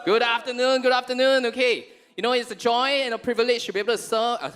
Good afternoon. Okay, it's a joy and a privilege to be able to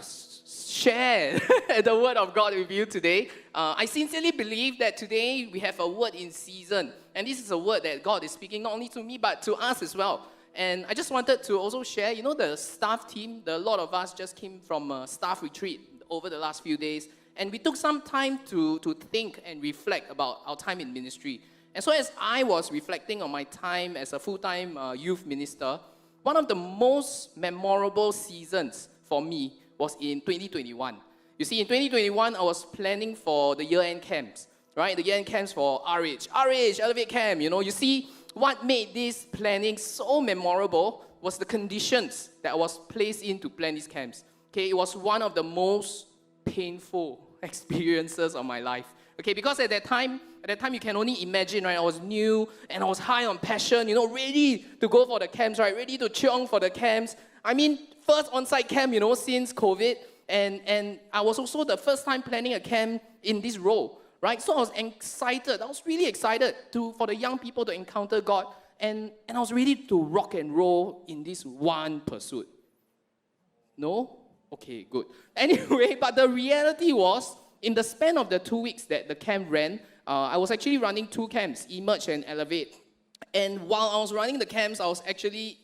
share the word of God with you today. I sincerely believe that today we have a word in season, and this is a word that God is speaking not only to me but to us as well. And I just wanted to also share, the staff team, a lot of us just came from a staff retreat over the last few days, and we took some time to think and reflect about our time in ministry. And so as I was reflecting on my time as a full-time youth minister, one of the most memorable seasons for me was in 2021. You see, in 2021, I was planning for the year-end camps, right? The year-end camps for RH, Elevate Camp, You see, what made this planning so memorable was the conditions that I was placed in to plan these camps. Okay, it was one of the most painful experiences of my life. Okay, because at that time you can only imagine, right? I was new and I was high on passion, ready to go for the camps, right? Ready to chiong for the camps. I mean, first on-site camp, since COVID, and I was also the first time planning a camp in this role, right? So I was excited. I was really excited for the young people to encounter God, and I was ready to rock and roll in this one pursuit. No? Okay, good. Anyway, but the reality was, in the span of the 2 weeks that the camp ran, I was actually running two camps, Emerge and Elevate. And while I was running the camps, I was actually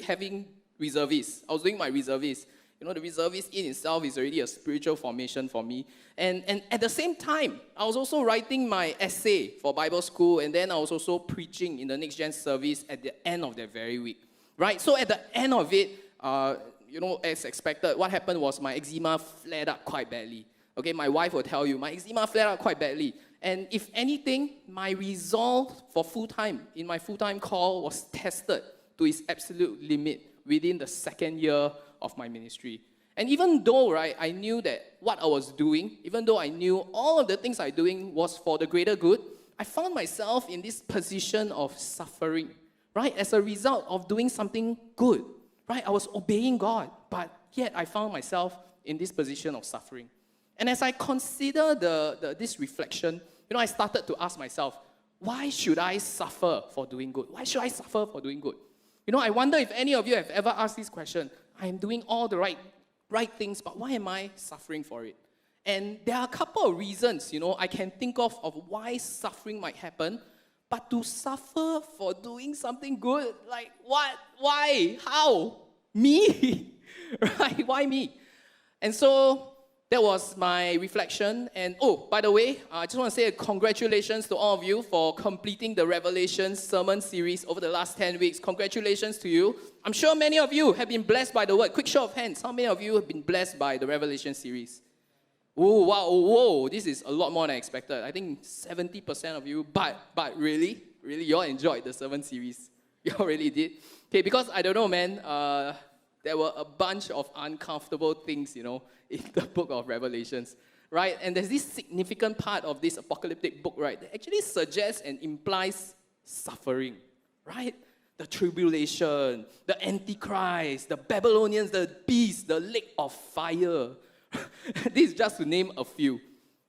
having reservists. I was doing my reservists. The reservist in itself is already a spiritual formation for me. And at the same time, I was also writing my essay for Bible school, and then I was also preaching in the Next Gen service at the end of that very week. Right? So at the end of it, as expected, what happened was my eczema flared up quite badly. Okay, my wife will tell you, my eczema flared up quite badly. And if anything, my resolve for full-time, in my full-time call, was tested to its absolute limit within the second year of my ministry. And even though, right, I knew that what I was doing, even though I knew all of the things I was doing was for the greater good, I found myself in this position of suffering, right, as a result of doing something good, right? I was obeying God, but yet I found myself in this position of suffering. And as I consider this reflection, I started to ask myself, why should I suffer for doing good? Why should I suffer for doing good? I wonder if any of you have ever asked this question. I am doing all the right things, but why am I suffering for it? And there are a couple of reasons, I can think of why suffering might happen. But to suffer for doing something good, like what? Why? How? Me? Right? Why me? And so that was my reflection. And by the way, I just want to say congratulations to all of you for completing the Revelation sermon series over the last 10 weeks. Congratulations to you. I'm sure many of you have been blessed by the word. Quick show of hands. How many of you have been blessed by the Revelation series? Oh, wow. Whoa, this is a lot more than I expected. I think 70% of you. But really, you all enjoyed the sermon series. You all really did. Okay, because I don't know, man. There were a bunch of uncomfortable things, in the book of Revelations, right? And there's this significant part of this apocalyptic book, right, that actually suggests and implies suffering, right? The tribulation, the Antichrist, the Babylonians, the beast, the lake of fire. This is just to name a few.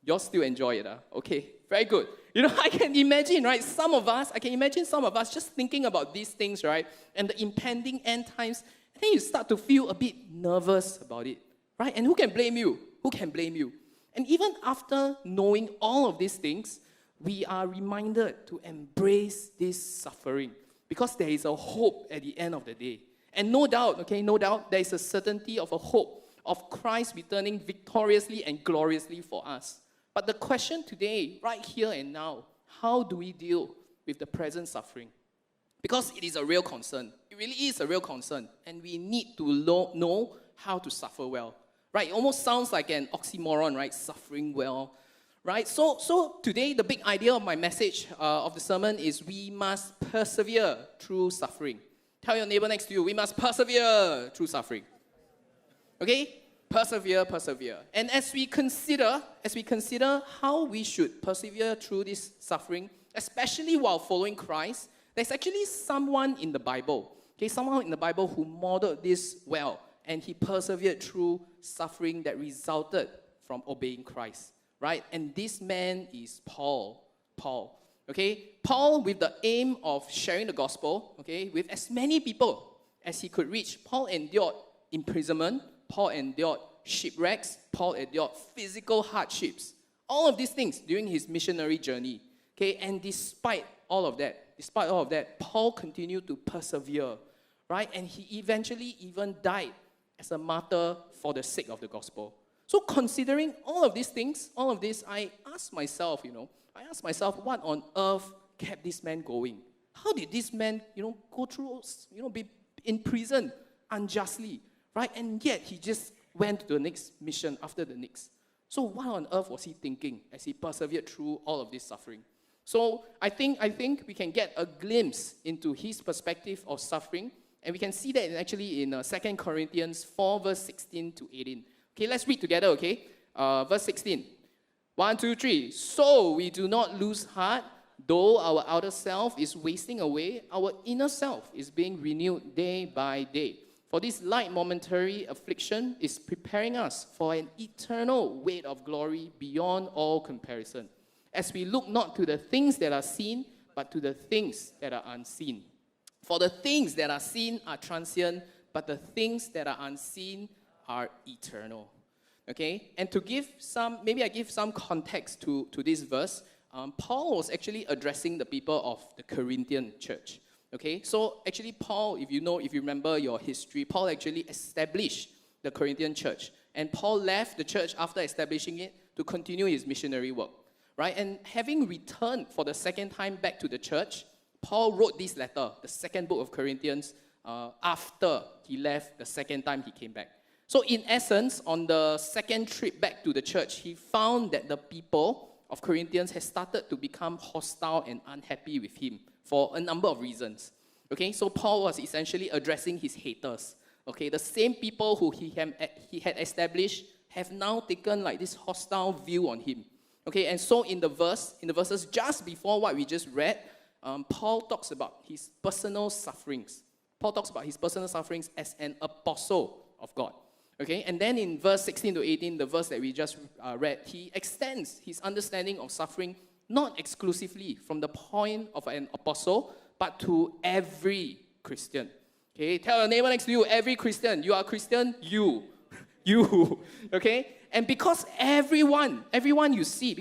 You all still enjoy it, huh? Okay, very good. I can imagine, right, I can imagine some of us just thinking about these things, right, and the impending end times. Then you start to feel a bit nervous about it, right? And who can blame you? Who can blame you? And even after knowing all of these things, we are reminded to embrace this suffering because there is a hope at the end of the day. And no doubt, there is a certainty of a hope of Christ returning victoriously and gloriously for us. But the question today, right here and now, how do we deal with the present suffering? Because it is a real concern. It really is a real concern. And we need to know how to suffer well. Right? It almost sounds like an oxymoron, right? Suffering well. Right? So today, the big idea of my message of the sermon is we must persevere through suffering. Tell your neighbor next to you, we must persevere through suffering. Okay? Persevere. And as we consider how we should persevere through this suffering, especially while following Christ, there's actually someone in the Bible, who modeled this well, and he persevered through suffering that resulted from obeying Christ, right? And this man is Paul. Okay, Paul, with the aim of sharing the gospel, okay, with as many people as he could reach, Paul endured imprisonment, Paul endured shipwrecks, Paul endured physical hardships. All of these things during his missionary journey. Okay, and despite all of that, Paul continued to persevere, right? And he eventually even died as a martyr for the sake of the gospel. So considering all of these things, all of this, I asked myself, what on earth kept this man going? How did this man, go through, be in prison unjustly, right? And yet he just went to the next mission after the next. So what on earth was he thinking as he persevered through all of this suffering? So I think we can get a glimpse into his perspective of suffering, and we can see that actually in 2 Corinthians 4, verse 16 to 18. Okay, let's read together, okay? Verse 16. 1, 2, 3. So we do not lose heart, though our outer self is wasting away, our inner self is being renewed day by day. For this light momentary affliction is preparing us for an eternal weight of glory beyond all comparison, as we look not to the things that are seen, but to the things that are unseen. For the things that are seen are transient, but the things that are unseen are eternal. Okay? And to give maybe I give some context to this verse. Paul was actually addressing the people of the Corinthian church. Okay? So actually Paul, if you remember your history, Paul actually established the Corinthian church. And Paul left the church after establishing it to continue his missionary work. Right? And having returned for the second time back to the church, Paul wrote this letter, the second book of Corinthians, after he left the second time he came back. So in essence, on the second trip back to the church, he found that the people of Corinthians had started to become hostile and unhappy with him for a number of reasons. Okay, so Paul was essentially addressing his haters. Okay, the same people who he had established have now taken like this hostile view on him. Okay, and so in the verses just before what we just read, Paul talks about his personal sufferings. Paul talks about his personal sufferings as an apostle of God. Okay, and then in verse 16 to 18, the verse that we just read, he extends his understanding of suffering not exclusively from the point of an apostle, but to every Christian. Okay, tell your neighbor next to you, every Christian. You are a Christian, you. Okay, and because everyone you see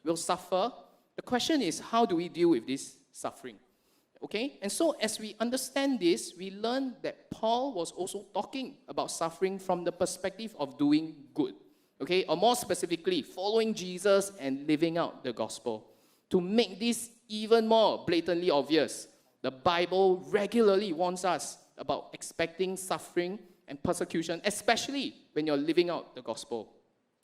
will suffer, the question is, how do we deal with this suffering? Okay, and so as we understand this, we learn that Paul was also talking about suffering from the perspective of doing good. Okay, or more specifically, following Jesus and living out the gospel. To make this even more blatantly obvious, the Bible regularly warns us about expecting suffering and persecution, especially when you're living out the gospel.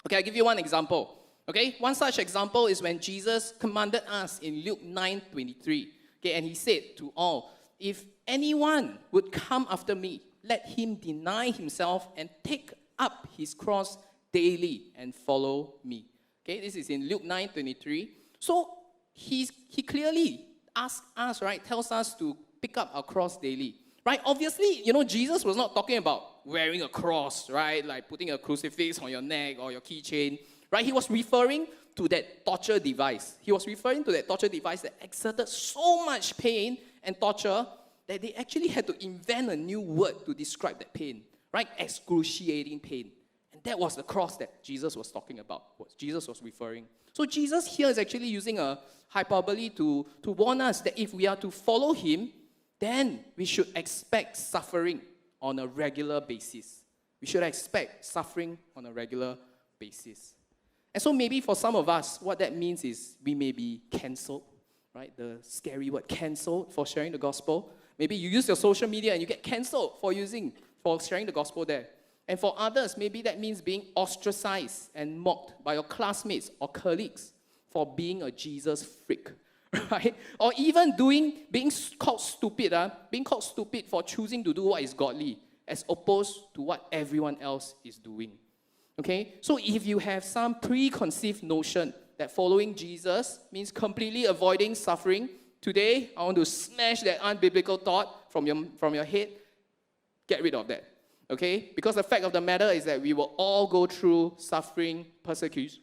Okay, I'll give you one example. Okay, one such example is when Jesus commanded us in Luke 9:23. Okay, and he said to all, if anyone would come after me, let him deny himself and take up his cross daily and follow me. Okay, this is in Luke 9:23. So he clearly asks us, right, tells us to pick up our cross daily. Right, obviously, Jesus was not talking about wearing a cross, right, like putting a crucifix on your neck or your keychain. Right, he was referring to that torture device. He was referring to that torture device that exerted so much pain and torture that they actually had to invent a new word to describe that pain, right? Excruciating pain. And that was the cross that Jesus was talking about, what Jesus was referring. So Jesus here is actually using a hyperbole to warn us that if we are to follow him, then we should expect suffering on a regular basis. We should expect suffering on a regular basis. And so maybe for some of us, what that means is we may be cancelled, right? The scary word, cancelled, for sharing the gospel. Maybe you use your social media and you get cancelled for sharing the gospel there. And for others, maybe that means being ostracized and mocked by your classmates or colleagues for being a Jesus freak, right? Or even being called stupid for choosing to do what is godly, as opposed to what everyone else is doing. Okay, so if you have some preconceived notion that following Jesus means completely avoiding suffering, today I want to smash that unbiblical thought from your head. Get rid of that. Okay, because the fact of the matter is that we will all go through suffering, persecution,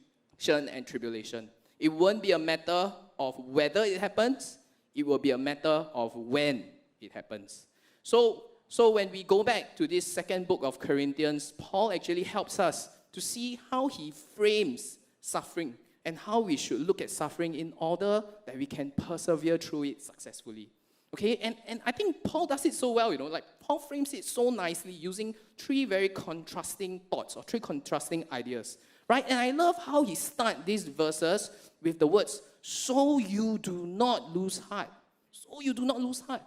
and tribulation. It won't be a matter of whether it happens, it will be a matter of when it happens. So when we go back to this second book of Corinthians, Paul actually helps us to see how he frames suffering and how we should look at suffering in order that we can persevere through it successfully. Okay, and I think Paul does it so well, like Paul frames it so nicely using three very contrasting thoughts or three contrasting ideas, right? And I love how he starts these verses with the words, so you do not lose heart. So you do not lose heart,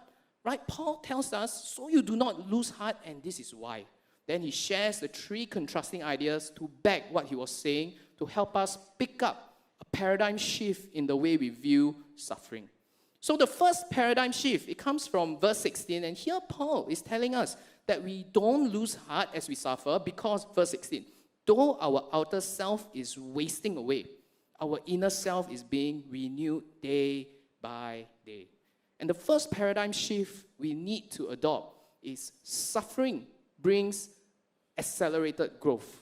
right? Paul tells us, so you do not lose heart, and this is why. Then he shares the three contrasting ideas to back what he was saying to help us pick up a paradigm shift in the way we view suffering. So the first paradigm shift, it comes from verse 16, and here Paul is telling us that we don't lose heart as we suffer because, verse 16, though our outer self is wasting away, our inner self is being renewed day by day. And the first paradigm shift we need to adopt is suffering brings accelerated growth.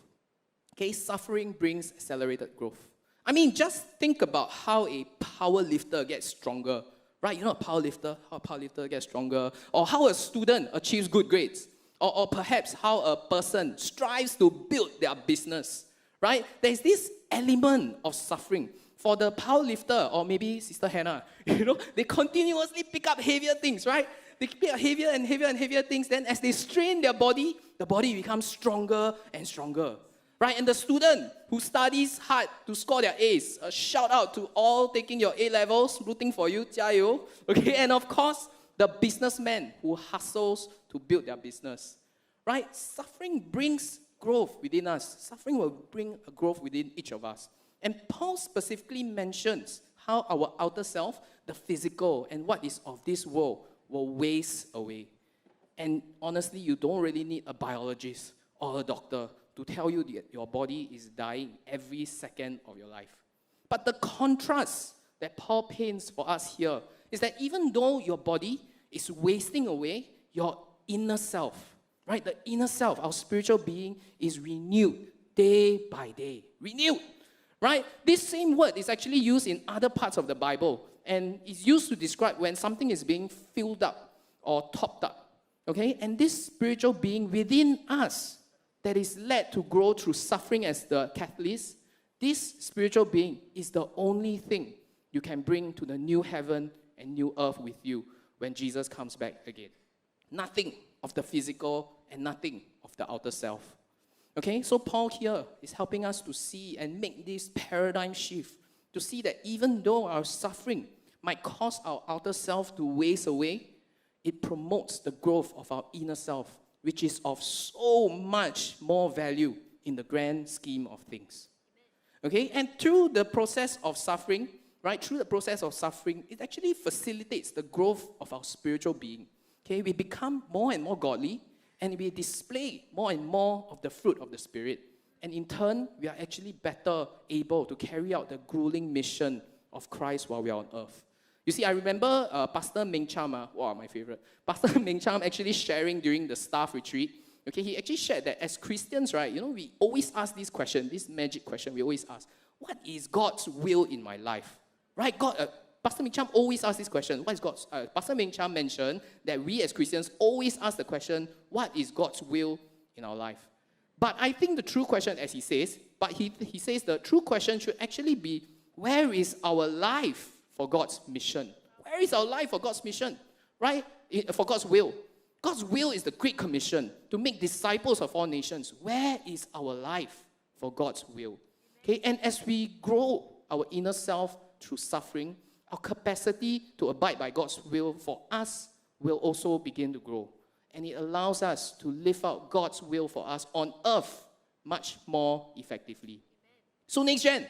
Okay, suffering brings accelerated growth. I mean, just think about how a power lifter gets stronger. Right, a power lifter, how a power lifter gets stronger, or how a student achieves good grades, or perhaps how a person strives to build their business, right? There's this element of suffering. For the power lifter, or maybe Sister Hannah, they continuously pick up heavier things, right? They pick up heavier and heavier and heavier things, then as they strain their body, the body becomes stronger and stronger. Right, and the student who studies hard to score their A's, a shout out to all taking your A levels, rooting for you, 加油. Okay, and of course, the businessman who hustles to build their business. Right, suffering brings growth within us. Suffering will bring a growth within each of us. And Paul specifically mentions how our outer self, the physical, and what is of this world will waste away. And honestly, you don't really need a biologist or a doctor to tell you that your body is dying every second of your life. But the contrast that Paul paints for us here is that even though your body is wasting away, your inner self, right, the inner self, our spiritual being, is renewed day by day. Renewed, right? This same word is actually used in other parts of the Bible, and is used to describe when something is being filled up or topped up, okay? And this spiritual being within us that is led to grow through suffering as the catalyst, this spiritual being is the only thing you can bring to the new heaven and new earth with you when Jesus comes back again. Nothing of the physical and nothing of the outer self. Okay, so Paul here is helping us to see and make this paradigm shift, to see that even though our suffering might cause our outer self to waste away, it promotes the growth of our inner self, which is of so much more value in the grand scheme of things. Okay, and through the process of suffering, right, it actually facilitates the growth of our spiritual being. Okay, we become more and more godly, and we display more and more of the fruit of the Spirit. And in turn, we are actually better able to carry out the grueling mission of Christ while we are on earth. You see, I remember Pastor Ming Cham, my favorite. Pastor Ming Cham actually sharing during the staff retreat. Okay, he actually shared that as Christians, right, we always ask this question, this magic question. We always ask, what is God's will in my life? Right, Pastor Ming Cham always asks this question. What is God's? Pastor Ming Cham mentioned that we as Christians always ask the question, what is God's will in our life? But I think the true question, as he says, he says the true question should actually be, where is our life for God's mission? Where is our life for God's mission? Right? For God's will. God's will is the Great Commission to make disciples of all nations. Where is our life for God's will? Okay, and as we grow our inner self through suffering, our capacity to abide by God's will for us will also begin to grow. And it allows us to live out God's will for us on earth much more effectively. So next gen,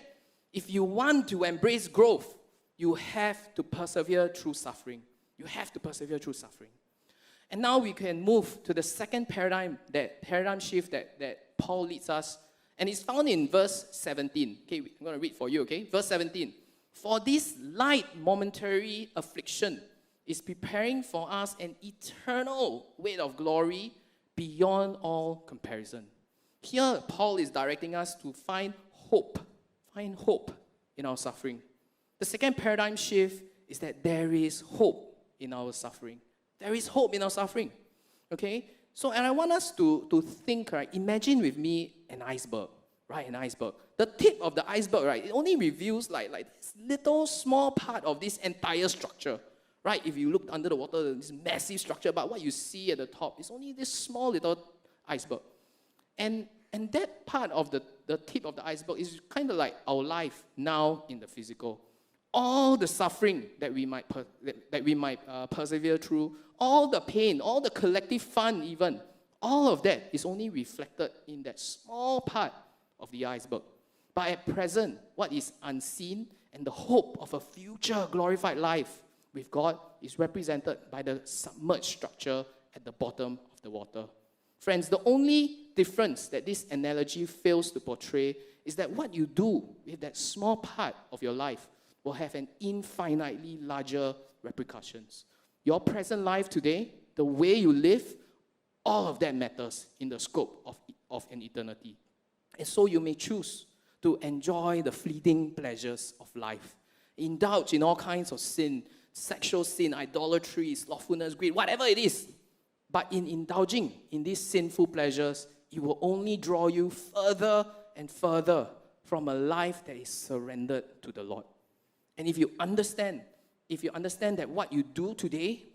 if you want to embrace growth, you have to persevere through suffering. You have to persevere through suffering. And now we can move to the second paradigm shift that Paul leads us. And it's found in verse 17. Okay, I'm going to read for you, okay? Verse 17. For this light momentary affliction is preparing for us an eternal weight of glory beyond all comparison. Here, Paul is directing us to find hope in our suffering. The second paradigm shift is that there is hope in our suffering. There is hope in our suffering. Okay? So, and I want us to think, right? Imagine with me an iceberg, right? An iceberg. The tip of the iceberg, right? It only reveals like this little small part of this entire structure, right? If you look under the water, this massive structure, but what you see at the top is only this small little iceberg. And that part of the tip of the iceberg is kind of like our life now in the physical. All the suffering that we might persevere through, all the pain, all the collective fun even, all of that is only reflected in that small part of the iceberg. But at present, what is unseen and the hope of a future glorified life with God is represented by the submerged structure at the bottom of the water. Friends, the only difference that this analogy fails to portray is that what you do with that small part of your life will have an infinitely larger repercussions. Your present life today, the way you live, all of that matters in the scope of an eternity. And so you may choose to enjoy the fleeting pleasures of life, indulge in all kinds of sin, sexual sin, idolatry, slothfulness, greed, whatever it is. But in indulging in these sinful pleasures, it will only draw you further and further from a life that is surrendered to the Lord. And if you understand that what you do today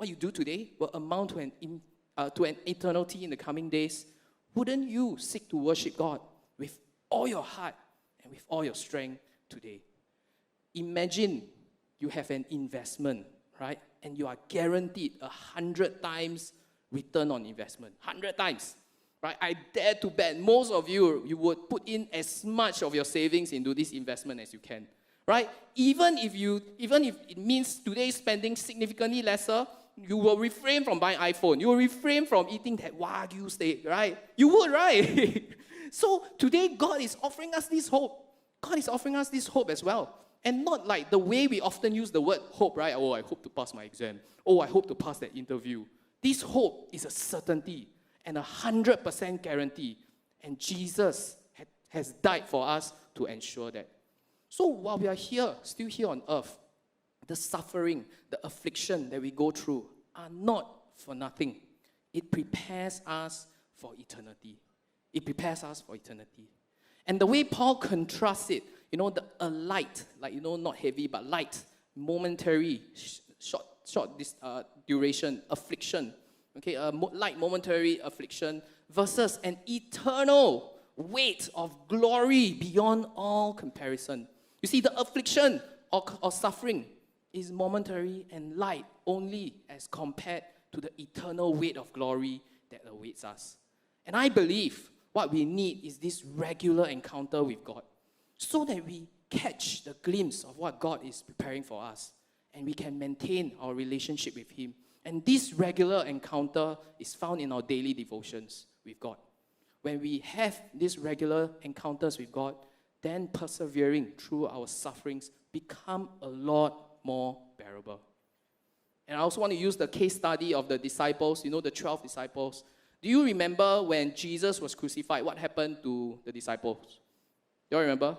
will amount to an eternity in the coming days, wouldn't you seek to worship God with all your heart and with all your strength today? Imagine you have an investment, right? And you are guaranteed 100 times return on investment. 100 times, right? I dare to bet most of you would put in as much of your savings into this investment as you can, right? Even if it means today spending significantly lesser, you will refrain from buying iPhone. You will refrain from eating that Wagyu steak, right? You would, right? So today, God is offering us this hope. God is offering us this hope as well. And not like the way we often use the word hope, right? Oh, I hope to pass my exam. Oh, I hope to pass that interview. This hope is a certainty and 100% guarantee. And Jesus has died for us to ensure that. So while we are here, still here on earth, the suffering, the affliction that we go through are not for nothing. It prepares us for eternity. It prepares us for eternity. And the way Paul contrasts it, a light, not heavy, but light, momentary, short duration, affliction, okay, light momentary affliction versus an eternal weight of glory beyond all comparison. You see, the affliction or suffering is momentary and light only as compared to the eternal weight of glory that awaits us. And I believe what we need is this regular encounter with God so that we catch the glimpse of what God is preparing for us and we can maintain our relationship with Him. And this regular encounter is found in our daily devotions with God. When we have these regular encounters with God, then persevering through our sufferings become a lot more bearable. And I also want to use the case study of the disciples, the 12 disciples. Do you remember when Jesus was crucified, what happened to the disciples? Do you remember?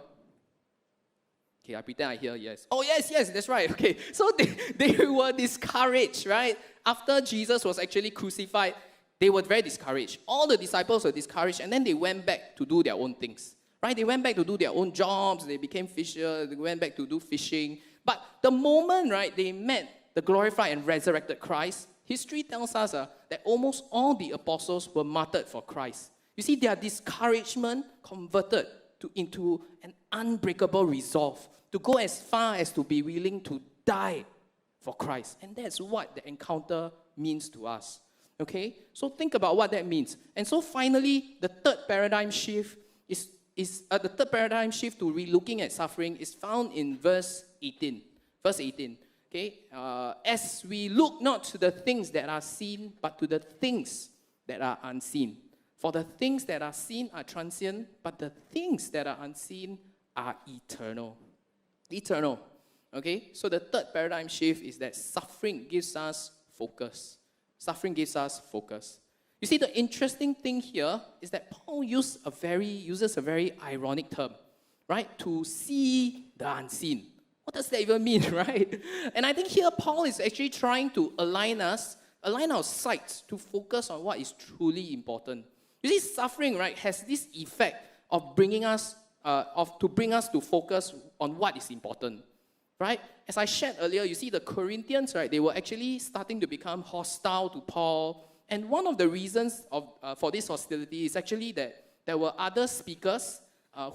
Okay, I pretend I hear yes. Oh, yes, that's right. Okay, so they were discouraged, right? After Jesus was actually crucified, they were very discouraged. All the disciples were discouraged, and then they went back to do their own things, right? They went back to do their own jobs. They became fishers. They went back to do fishing. But the moment, right, they met the glorified and resurrected Christ, history tells us that almost all the apostles were martyred for Christ. You see, their discouragement converted into an unbreakable resolve to go as far as to be willing to die for Christ. And that's what the encounter means to us. Okay? So think about what that means. And so finally, the third paradigm shift to relooking at suffering is found in verse 18. Verse 18. Okay? As we look not to the things that are seen, but to the things that are unseen. For the things that are seen are transient, but the things that are unseen are eternal. Eternal. Okay? So the third paradigm shift is that suffering gives us focus. Suffering gives us focus. You see, the interesting thing here is that Paul uses a very ironic term, right? To see the unseen What does that even mean, right? And I think here Paul is actually trying to align our sights to focus on what is truly important. You see, suffering, right, has this effect of bring us to focus on what is important, right? As I shared earlier, you see the Corinthians, right, they were actually starting to become hostile to Paul. And one of the reasons for this hostility is actually that there were other speakers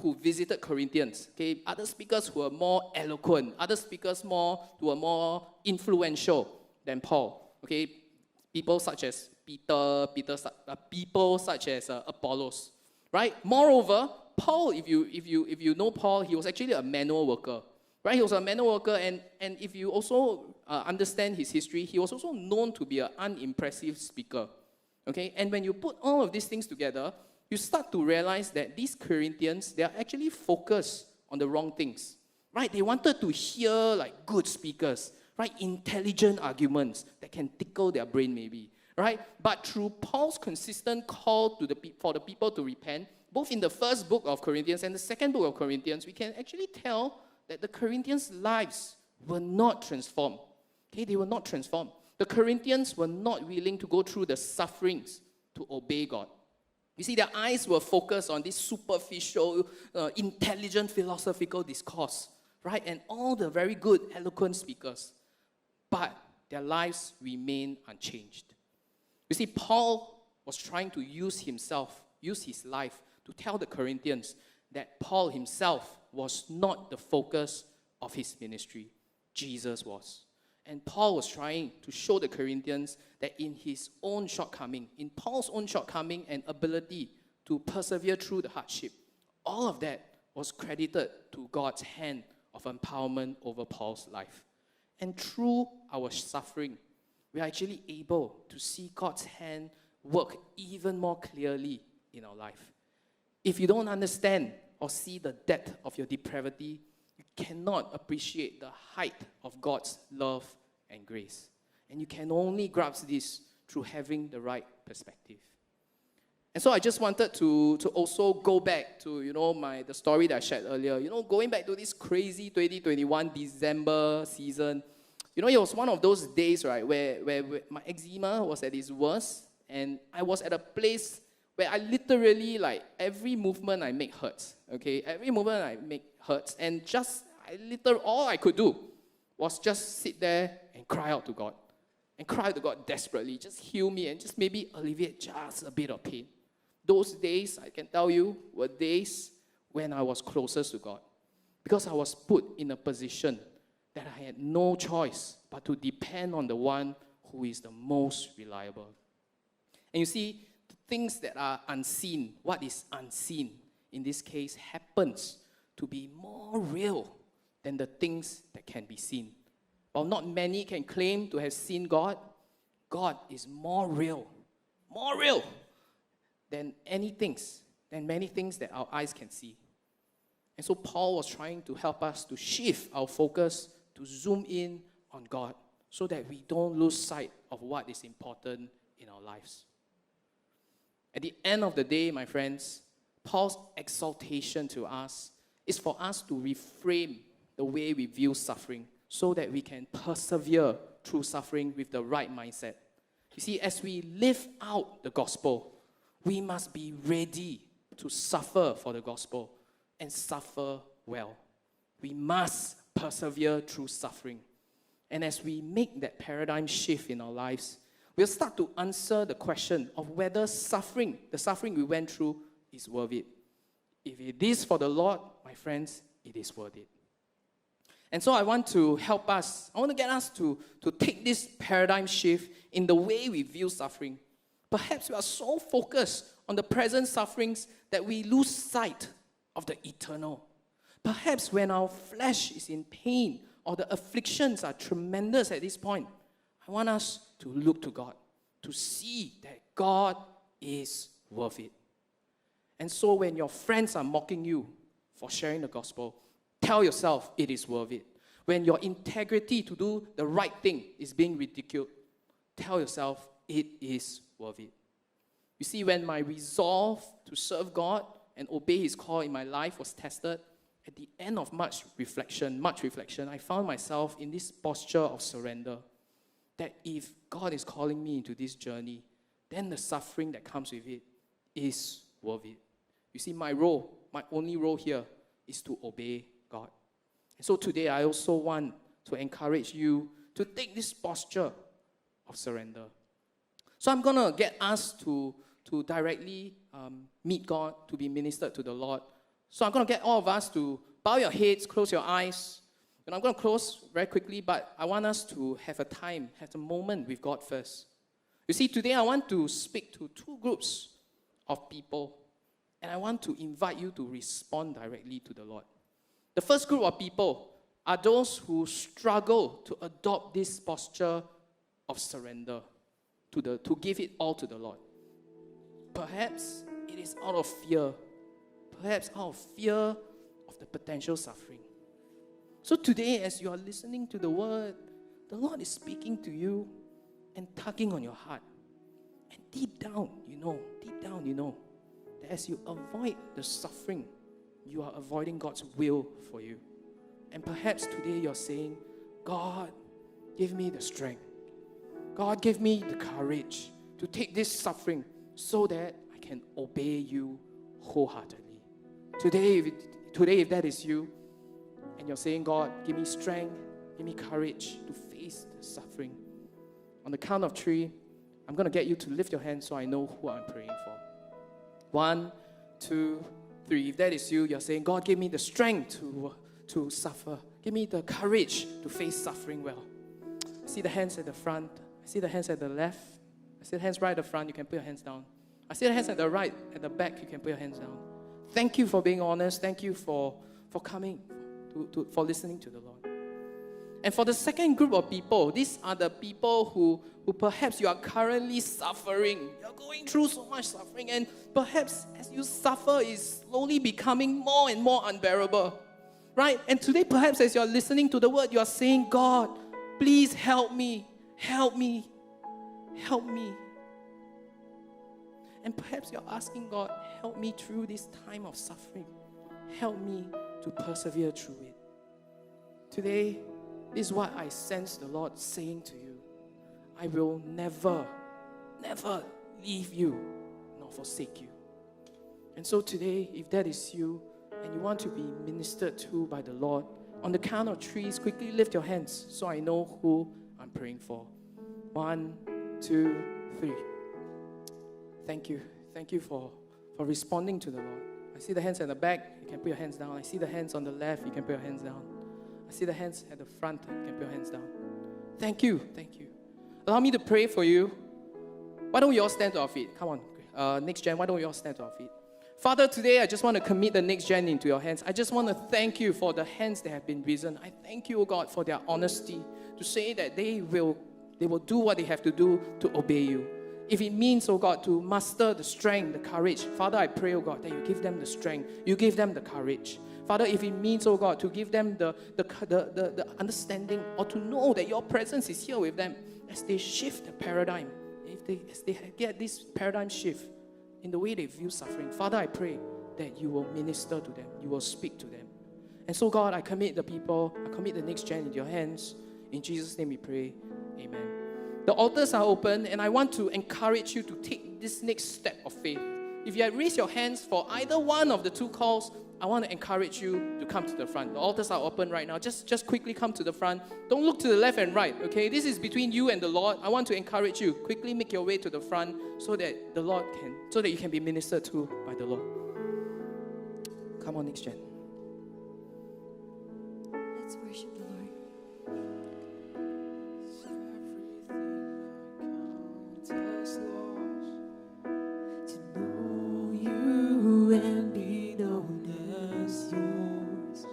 who visited Corinthians, okay? Other speakers who were more eloquent, other speakers who were more influential than Paul, okay? People such as Peter, people such as Apollos, right? Moreover, Paul, if you know Paul, he was actually a manual worker, right? He was a manual worker, and if you also understand his history, he was also known to be an unimpressive speaker, okay? And when you put all of these things together, you start to realize that these Corinthians, they are actually focused on the wrong things, right? They wanted to hear like good speakers, right? Intelligent arguments that can tickle their brain maybe, right? But through Paul's consistent call for the people to repent, both in the first book of Corinthians and the second book of Corinthians, we can actually tell that the Corinthians' lives were not transformed. Okay, they were not transformed. The Corinthians were not willing to go through the sufferings to obey God. You see, their eyes were focused on this superficial, intelligent, philosophical discourse, right? And all the very good, eloquent speakers. But their lives remained unchanged. You see, Paul was trying to use his life to tell the Corinthians that Paul himself was not the focus of his ministry. Jesus was. And Paul was trying to show the Corinthians that in Paul's own shortcoming and ability to persevere through the hardship, all of that was credited to God's hand of empowerment over Paul's life. And through our suffering, we are actually able to see God's hand work even more clearly in our life. If you don't understand or see the depth of your depravity, you cannot appreciate the height of God's love and grace. And you can only grasp this through having the right perspective. And so I just wanted to also go back to, the story that I shared earlier. Going back to this crazy 2021 December season. It was one of those days, right, where my eczema was at its worst. And I was at a place where I literally, every movement I make hurts, okay? Every movement I make hurts. And all I could do was just sit there and cry out to God. And cry out to God desperately. Just heal me and just maybe alleviate just a bit of pain. Those days, I can tell you, were days when I was closest to God. Because I was put in a position that I had no choice but to depend on the one who is the most reliable. And you see, the things that are unseen, what is unseen in this case happens to be more real than the things that can be seen. While not many can claim to have seen God, God is more real than many things that our eyes can see. And so Paul was trying to help us to shift our focus to zoom in on God so that we don't lose sight of what is important in our lives. At the end of the day, my friends, Paul's exhortation to us is for us to reframe the way we view suffering so that we can persevere through suffering with the right mindset. You see, as we live out the gospel, we must be ready to suffer for the gospel and suffer well. We must persevere through suffering. And as we make that paradigm shift in our lives, we'll start to answer the question of whether the suffering we went through is worth it. If it is for the Lord, my friends, it is worth it. And so I want to get us to take this paradigm shift in the way we view suffering. Perhaps we are so focused on the present sufferings that we lose sight of the eternal. Perhaps when our flesh is in pain or the afflictions are tremendous at this point, I want us to look to God, to see that God is worth it. And so when your friends are mocking you for sharing the gospel, tell yourself it is worth it. When your integrity to do the right thing is being ridiculed, tell yourself it is worth it. You see, when my resolve to serve God and obey His call in my life was tested, at the end of much reflection, I found myself in this posture of surrender. That if God is calling me into this journey, then the suffering that comes with it is worth it. You see, my only role here is to obey God. And so today I also want to encourage you to take this posture of surrender. So I'm going to get us to directly meet God, to be ministered to the Lord. So I'm going to get all of us to bow your heads, close your eyes. And I'm going to close very quickly, but I want us to have a moment with God first. You see, today I want to speak to two groups of people, and I want to invite you to respond directly to the Lord. The first group of people are those who struggle to adopt this posture of surrender, to give it all to the Lord. Perhaps it is out of fear, of the potential suffering. So today, as you are listening to the word, the Lord is speaking to you and tugging on your heart. And deep down, you know, that as you avoid the suffering, you are avoiding God's will for you. And perhaps today you're saying, God, give me the strength. God, give me the courage to take this suffering so that I can obey you wholeheartedly. Today, if that is you, and you're saying, God, give me strength, give me courage to face the suffering. On the count of 3, I'm going to get you to lift your hand so I know who I'm praying for. 1, 2, 3. If that is you, you're saying, God, give me the strength to suffer. Give me the courage to face suffering well. I see the hands at the front. I see the hands at the left. I see the hands right at the front. You can put your hands down. I see the hands at the right, at the back. You can put your hands down. Thank you for being honest. Thank you for coming, for listening to the Lord. And for the second group of people, these are the people who perhaps you are currently suffering. You're going through so much suffering, and perhaps as you suffer, it's slowly becoming more and more unbearable. Right? And today, perhaps as you're listening to the word, you're saying, God, please help me, help me, help me. And perhaps you're asking God, help me through this time of suffering. Help me to persevere through it. Today, this is what I sense the Lord saying to you. I will never, never leave you nor forsake you. And so today, if that is you, and you want to be ministered to by the Lord, on the count of 3, quickly lift your hands so I know who I'm praying for. 1, 2, 3. Thank you. Thank you for responding to the Lord. I see the hands at the back. You can put your hands down. I see the hands on the left. You can put your hands down. I see the hands at the front. You can put your hands down. Thank you. Thank you. Allow me to pray for you. Why don't we all stand to our feet? Come on. Next Gen, why don't we all stand to our feet? Father, today I just want to commit the Next Gen into your hands. I just want to thank you for the hands that have been risen. I thank you, O God, for their honesty to say that they will do what they have to do to obey you. If it means, oh God, to muster the strength, the courage, Father, I pray, oh God, that you give them the strength, you give them the courage. Father, if it means, oh God, to give them the understanding or to know that your presence is here with them as they shift the paradigm, as they get this paradigm shift in the way they view suffering. Father, I pray that you will minister to them, you will speak to them. And so, God, I commit the people, I commit the Next Gen into your hands. In Jesus' name we pray, amen. The altars are open, and I want to encourage you to take this next step of faith. If you have raised your hands for either one of the 2 calls, I want to encourage you to come to the front. The altars are open right now. Just quickly come to the front. Don't look to the left and right, okay? This is between you and the Lord. I want to encourage you. Quickly make your way to the front so that you can be ministered to by the Lord. Come on, Next Gen. Let's worship the Lord. To know you and be known as yours,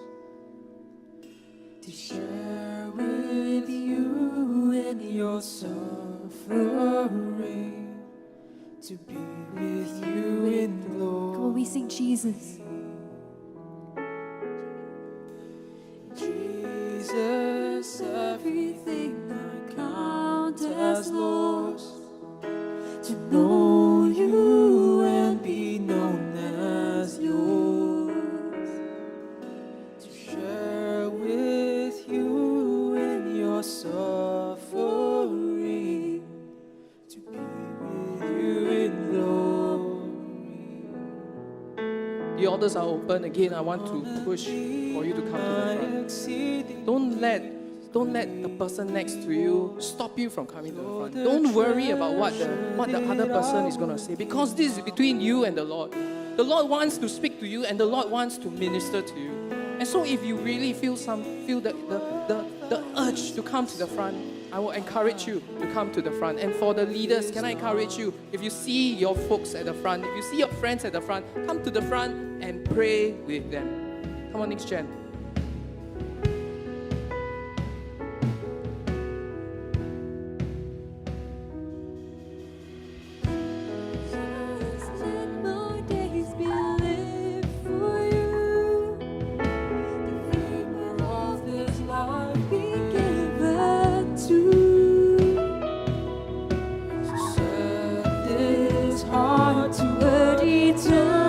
to share with you in your suffering, to be with you in glory. Come on, we sing Jesus. Jesus, everything I count as lost, to know you and be known as yours, The altars are open. Again, I want to push for you to come to the front. Don't let the person next to you stop you from coming to the front. Don't worry about what the other person is going to say, because this is between you and the Lord. The Lord wants to speak to you, and the Lord wants to minister to you. And so if you really feel the urge to come to the front, I will encourage you to come to the front. And for the leaders, can I encourage you, if you see your folks at the front, if you see your friends at the front, come to the front and pray with them. Come on, Next Gen. To word eternal.